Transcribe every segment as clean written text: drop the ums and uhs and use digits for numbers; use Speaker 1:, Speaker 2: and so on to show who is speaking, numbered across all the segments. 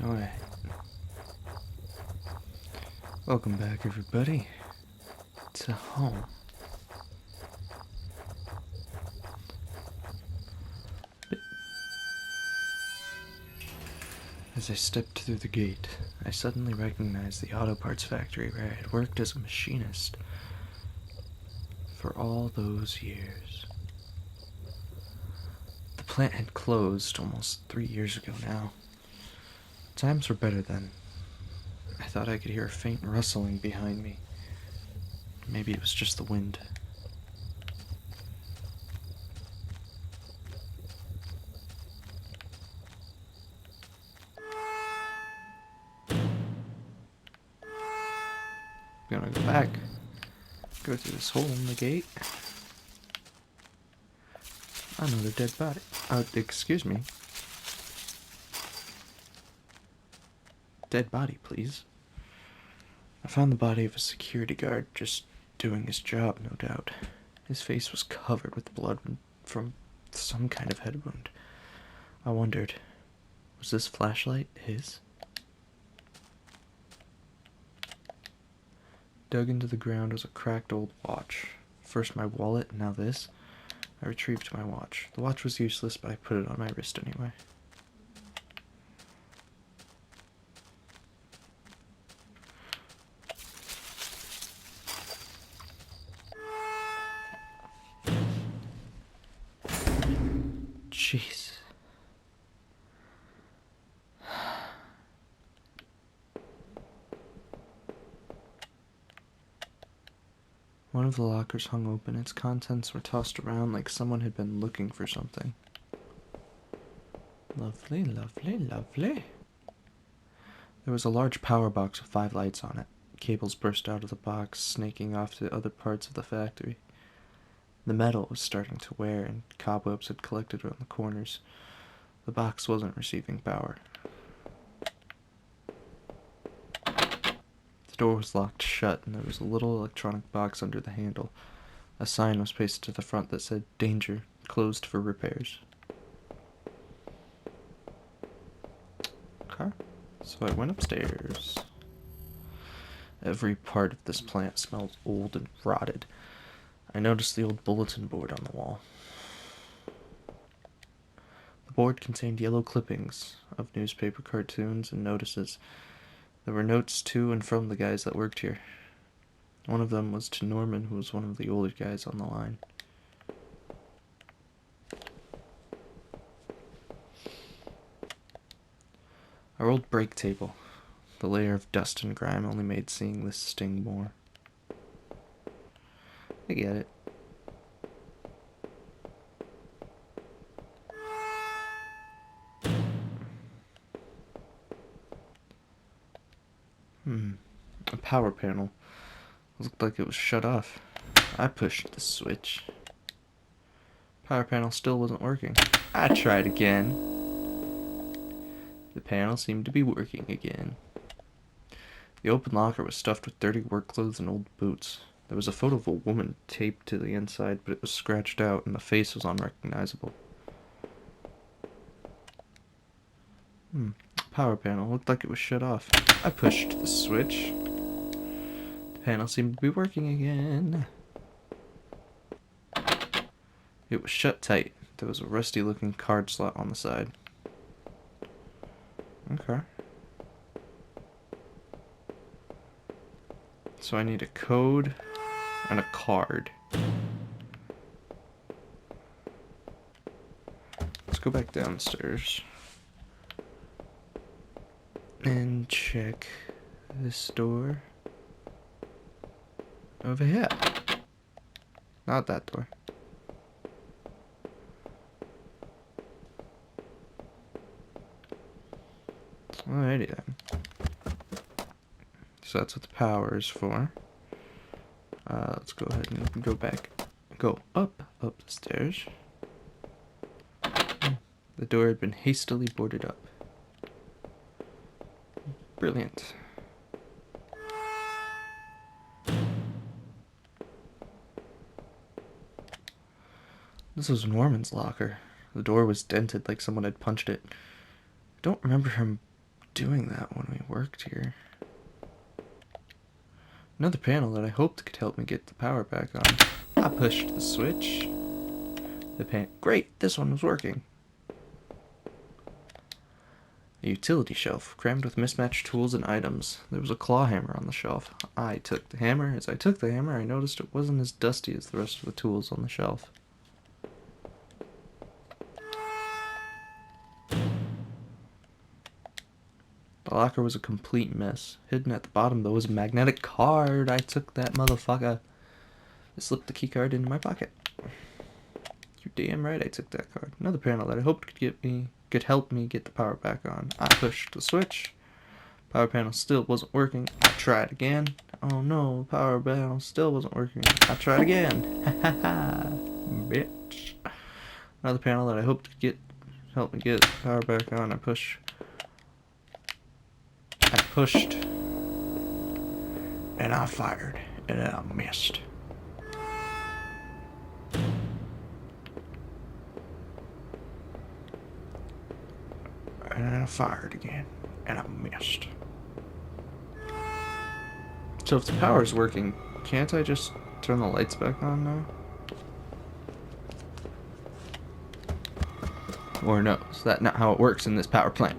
Speaker 1: Alright. Welcome back, everybody, to home. As I stepped through the gate, I suddenly recognized the auto parts factory where I had worked as a machinist for all those years. The plant had closed almost 3 years ago now. Times were better then. I thought I could hear a faint rustling behind me. Maybe it was just the wind. I'm gonna go back. Go through this hole in the gate. Another dead body. Excuse me. Dead body, please. I found the body of a security guard just doing his job, no doubt. His face was covered with blood from some kind of head wound. I wondered, was this flashlight his? Dug into the ground was a cracked old watch. First my wallet, now this. I retrieved my watch. The watch was useless, but I put it on my wrist anyway. Jeez. One of the lockers hung open. Its contents were tossed around like someone had been looking for something. Lovely, lovely, lovely. There was a large power box with 5 lights on it. Cables burst out of the box, snaking off to other parts of the factory. The metal was starting to wear, and cobwebs had collected around the corners. The box wasn't receiving power. The door was locked shut, and there was a little electronic box under the handle. A sign was pasted to the front that said, "Danger, closed for repairs." Okay, so I went upstairs. Every part of this plant smelled old and rotted. I noticed the old bulletin board on the wall. The board contained yellow clippings of newspaper cartoons and notices. There were notes to and from the guys that worked here. One of them was to Norman, who was one of the older guys on the line. Our old break table. The layer of dust and grime only made seeing this sting more. I get it. A power panel. It looked like it was shut off. I pushed the switch. Power panel still wasn't working. I tried again. The panel seemed to be working again. The open locker was stuffed with dirty work clothes and old boots. There was a photo of a woman taped to the inside, but it was scratched out and the face was unrecognizable. Power panel looked like it was shut off. I pushed the switch. The panel seemed to be working again. It was shut tight. There was a rusty looking card slot on the side. Okay. So I need a code and a card. Let's go back downstairs and check this door over here. Not that door. Alrighty then. So that's what the power is for. Let's go ahead and go up the stairs. The door had been hastily boarded up. Brilliant. This was Norman's locker. The door was dented like someone had punched it. I don't remember him doing that when we worked here. Another panel that I hoped could help me get the power back on. I pushed the switch. Great, this one was working. A utility shelf, crammed with mismatched tools and items. There was a claw hammer on the shelf. I took the hammer. As I took the hammer, I noticed it wasn't as dusty as the rest of the tools on the shelf. The locker was a complete mess. Hidden at the bottom, though, was a magnetic card. I took that motherfucker. I slipped the key card into my pocket. You're damn right I took that card. Another panel that I hoped could help me get the power back on. I pushed the switch. Power panel still wasn't working. I tried again. Oh no, power panel still wasn't working. I tried again. Ha ha ha. Bitch. Another panel that I hoped could help me get the power back on. I pushed. And I fired. And I missed. And then I fired again. And I missed. So if the power's working, can't I just turn the lights back on now? Or no, is that not how it works in this power plant?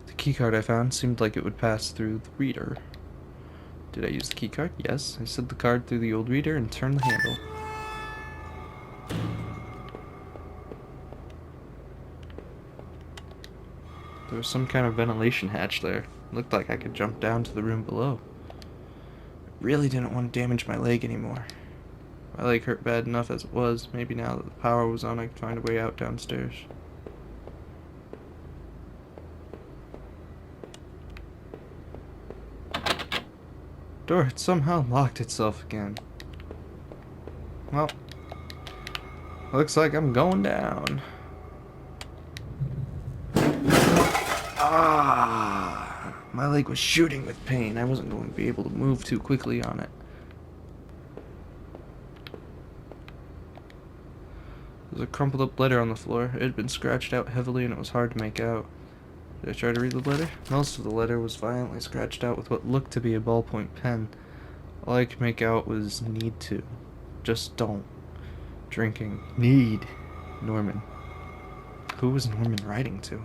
Speaker 1: The keycard I found seemed like it would pass through the reader. Did I use the keycard? Yes. I slid the card through the old reader and turned the handle. There was some kind of ventilation hatch there. Looked like I could jump down to the room below. I really didn't want to damage my leg anymore. My leg hurt bad enough as it was. Maybe now that the power was on, I could find a way out downstairs. Door had somehow locked itself again. Well, looks like I'm going down. Ah! My leg was shooting with pain. I wasn't going to be able to move too quickly on it. There was a crumpled up letter on the floor. It had been scratched out heavily and it was hard to make out. Did I try to read the letter? Most of the letter was violently scratched out with what looked to be a ballpoint pen. All I could make out was need to. Just don't. Drinking. Need. Norman. Who was Norman writing to?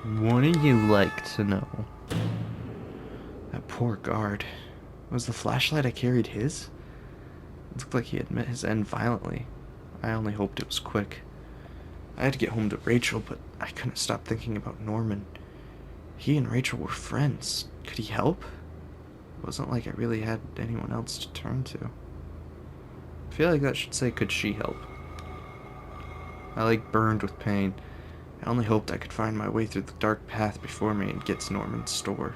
Speaker 1: Wouldn't you like to know? That poor guard. Was the flashlight I carried his? It looked like he had met his end violently. I only hoped it was quick. I had to get home to Rachel, but I couldn't stop thinking about Norman. He and Rachel were friends. Could he help? It wasn't like I really had anyone else to turn to. I feel like that should say, could she help? My leg burned with pain. I only hoped I could find my way through the dark path before me and get to Norman's store.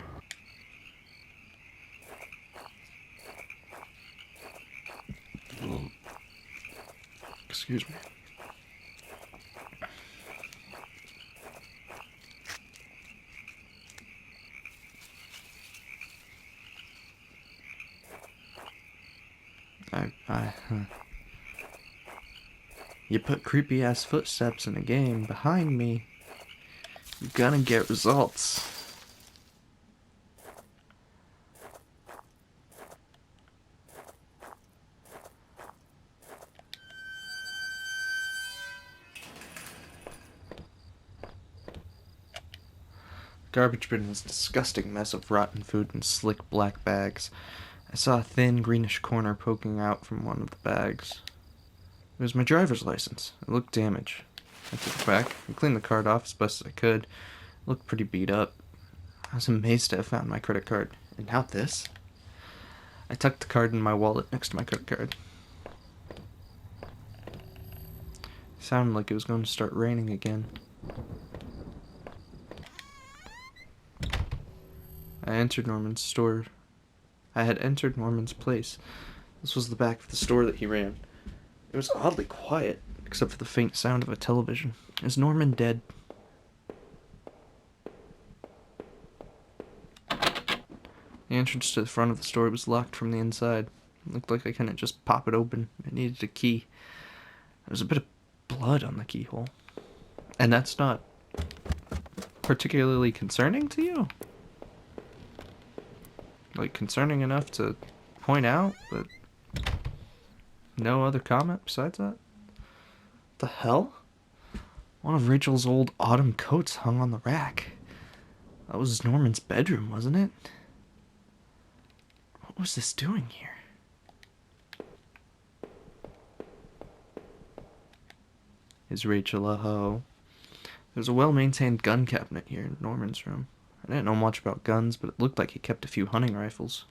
Speaker 1: Excuse me. You put creepy-ass footsteps in a game behind me, you're gonna get results. The garbage bin was a disgusting mess of rotten food in slick black bags. I saw a thin greenish corner poking out from one of the bags. It was my driver's license. It looked damaged. I took it back and cleaned the card off as best as I could. It looked pretty beat up. I was amazed to have found my credit card. And now this? I tucked the card in my wallet next to my credit card. It sounded like it was going to start raining again. I entered Norman's store. I had entered Norman's place. This was the back of the store that he ran. It was oddly quiet, except for the faint sound of a television. Is Norman dead? The entrance to the front of the store was locked from the inside. It looked like I couldn't just pop it open. It needed a key. There was a bit of blood on the keyhole. And that's not particularly concerning to you? Like, concerning enough to point out, but no other comment besides that? The hell? One of Rachel's old autumn coats hung on the rack. That was Norman's bedroom, wasn't it? What was this doing here? Is Rachel a hoe? There's a well-maintained gun cabinet here in Norman's room. I didn't know much about guns, but it looked like he kept a few hunting rifles.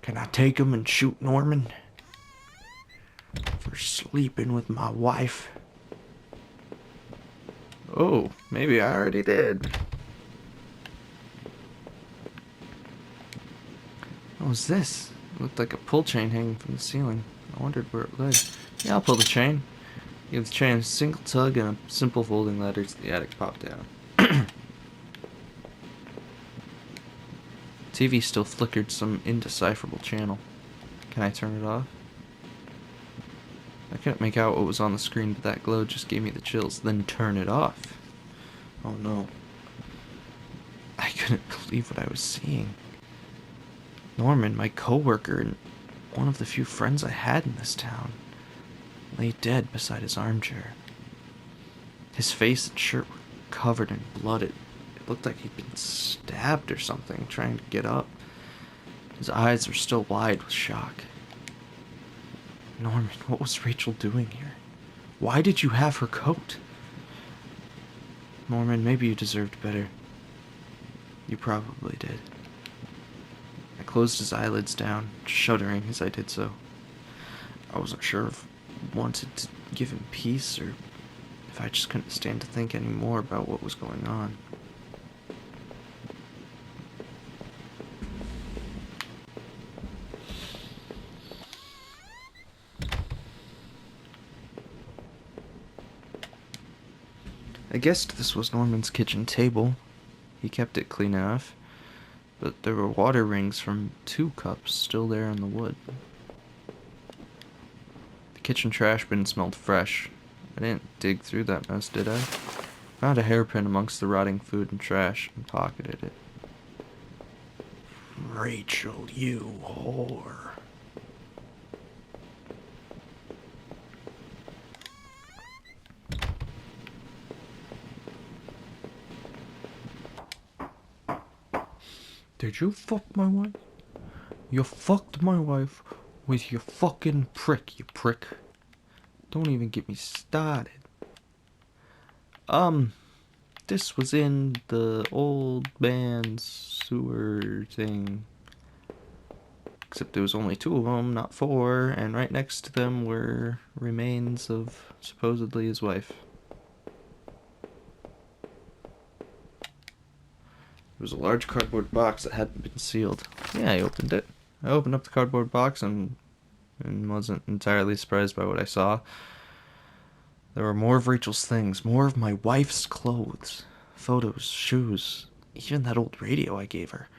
Speaker 1: Can I take him and shoot Norman? For sleeping with my wife. Oh, maybe I already did. What was this? It looked like a pull chain hanging from the ceiling. I wondered where it led. Yeah, I'll pull the chain. Give the chain a single tug and a simple folding ladder to the attic pop down. TV still flickered some indecipherable channel. Can I turn it off? I couldn't make out what was on the screen, but that glow just gave me the chills. Then turn it off. Oh no. I couldn't believe what I was seeing. Norman, my coworker, and one of the few friends I had in this town, lay dead beside his armchair. His face and shirt were covered in blood. It looked like he'd been stabbed or something, trying to get up. His eyes were still wide with shock. Norman, what was Rachel doing here? Why did you have her coat? Norman, maybe you deserved better. You probably did. I closed his eyelids down, shuddering as I did so. I wasn't sure if I wanted to give him peace or if I just couldn't stand to think any more about what was going on. I guessed this was Norman's kitchen table. He kept it clean enough, but there were water rings from 2 cups still there in the wood. The kitchen trash bin smelled fresh. I didn't dig through that mess, did I? Found a hairpin amongst the rotting food and trash and pocketed it. Rachel, you whore. Did you fuck my wife? You fucked my wife with your fucking prick, you prick. Don't even get me started. This was in the old man's sewer thing. Except there was only 2 of them, not 4, and right next to them were remains of supposedly his wife. There was a large cardboard box that hadn't been sealed. Yeah, I opened it. I opened up the cardboard box and wasn't entirely surprised by what I saw. There were more of Rachel's things, more of my wife's clothes, photos, shoes, even that old radio I gave her.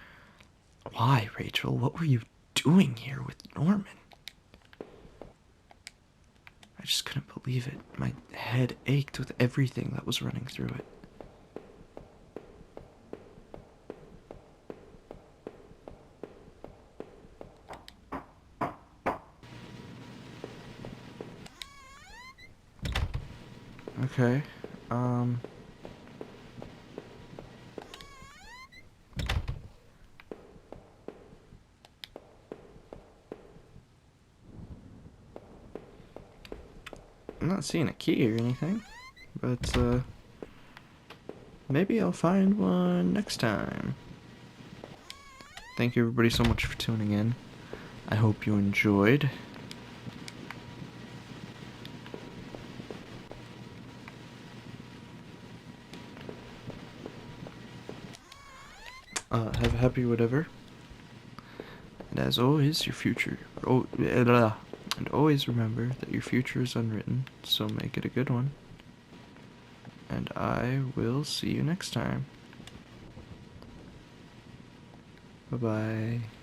Speaker 1: Why, Rachel? What were you doing here with Norman? I just couldn't believe it. My head ached with everything that was running through it. Okay, I'm not seeing a key or anything, but maybe I'll find one next time. Thank you everybody so much for tuning in. I hope you enjoyed. Have a happy whatever. And as always, your future. And always remember that your future is unwritten, so make it a good one. And I will see you next time. Bye bye.